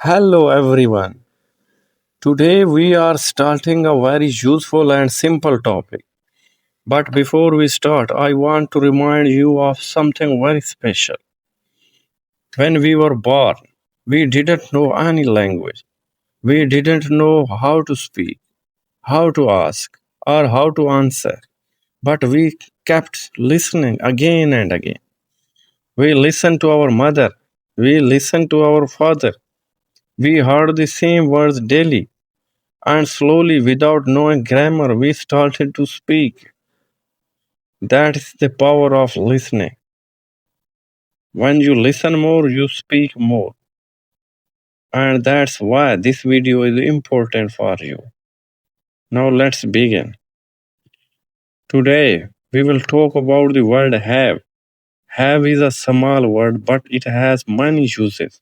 Hello everyone. Today we are starting a very useful and simple topic. But before we start, I want to remind you of something very special. When we were born, we didn't know any language. We didn't know how to speak, how to ask, or how to answer. But we kept listening again and again. We listened to our mother. We listened to our father. We heard the same words daily. And slowly, without knowing grammar, we started to speak. That is the power of listening. When you listen more, you speak more. And that's why this video is important for you. Now let's begin. Today, we will talk about the word have. Have is a small word, but it has many uses.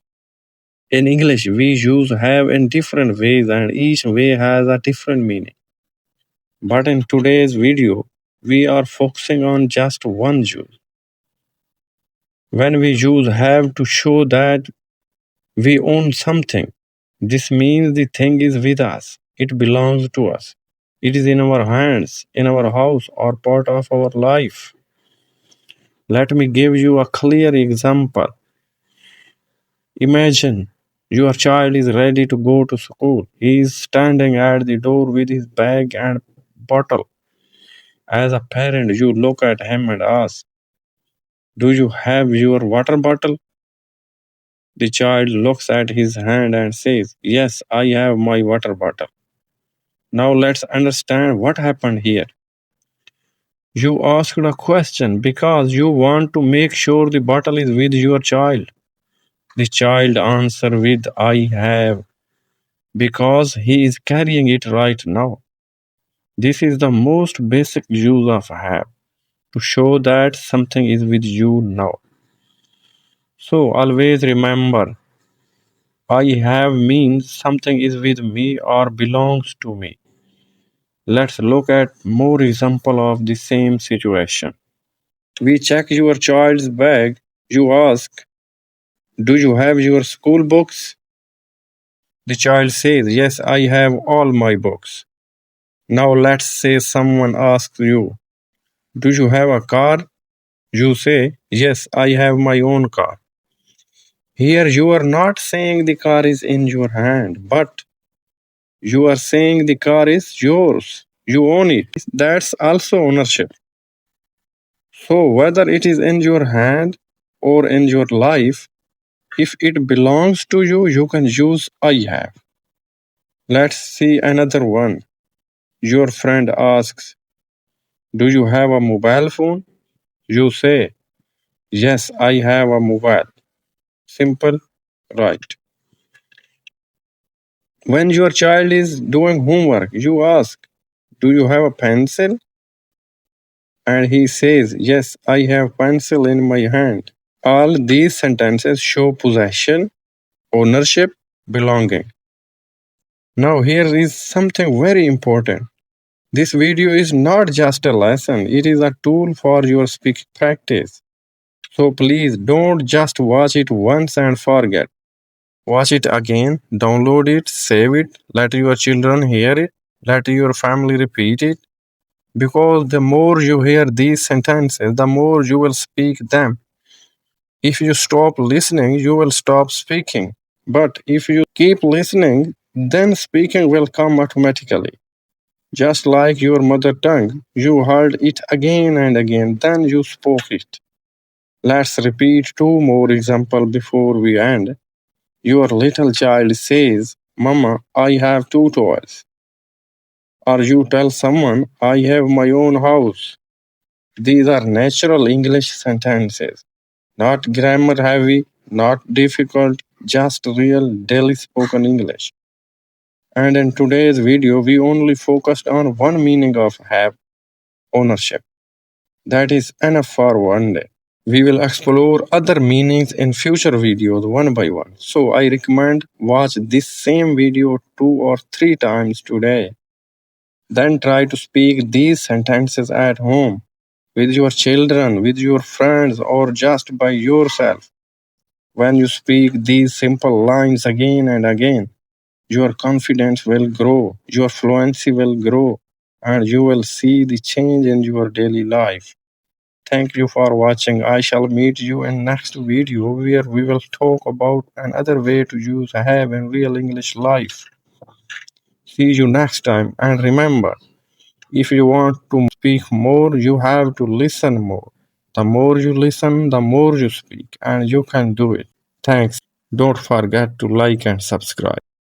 In English, we use have in different ways, and each way has a different meaning. But in today's video, we are focusing on just one use. When we use have to show that we own something, this means the thing is with us. It belongs to us. It is in our hands, in our house, or part of our life. Let me give you a clear example. Imagine your child is ready to go to school. He is standing at the door with his bag and bottle. As a parent, you look at him and ask, do you have your water bottle? The child looks at his hand and says, yes, I have my water bottle. Now let's understand what happened here. You asked a question because you want to make sure the bottle is with your child. The child answered with I have because he is carrying it right now. This is the most basic use of have to show that something is with you now. So always remember I have means something is with me or belongs to me. Let's look at more example of the same situation. We check your child's bag. You ask, do you have your school books? The child says, yes, I have all my books. Now let's say someone asks you, do you have a car? You say, yes, I have my own car. Here you are not saying the car is in your hand, but you are saying the car is yours. You own it. That's also ownership. So whether it is in your hand or in your life, if it belongs to you, you can use I have. Let's see another one. Your friend asks, do you have a mobile phone? You say, yes, I have a mobile. Simple, right? When your child is doing homework, you ask, do you have a pencil? And he says, yes, I have pencil in my hand. All these sentences show possession, ownership, belonging. Now, here is something very important. This video is not just a lesson, it is a tool for your speaking practice. So please don't just watch it once and forget. Watch it again, download it, save it, let your children hear it, let your family repeat it. Because the more you hear these sentences, the more you will speak them. If you stop listening, you will stop speaking. But if you keep listening, then speaking will come automatically. Just like your mother tongue, you heard it again and again, then you spoke it. Let's repeat two more examples before we end. Your little child says, Mama, I have two toys. Or you tell someone, I have my own house. These are natural English sentences, not grammar heavy, not difficult, just real daily spoken English. And in today's video, we only focused on one meaning of have, ownership. That is enough for one day. We will explore other meanings in future videos one by one. So I recommend watch this same video 2 or 3 times today. Then try to speak these sentences at home, with your children, with your friends, or just by yourself. When you speak these simple lines again and again, your confidence will grow, your fluency will grow, and you will see the change in your daily life. Thank you for watching. I shall meet you in next video where we will talk about another way to use have in real English life. See you next time, and remember, if you want to speak more, you have to listen more. The more you listen, the more you speak, and you can do it. Thanks. Don't forget to like and subscribe.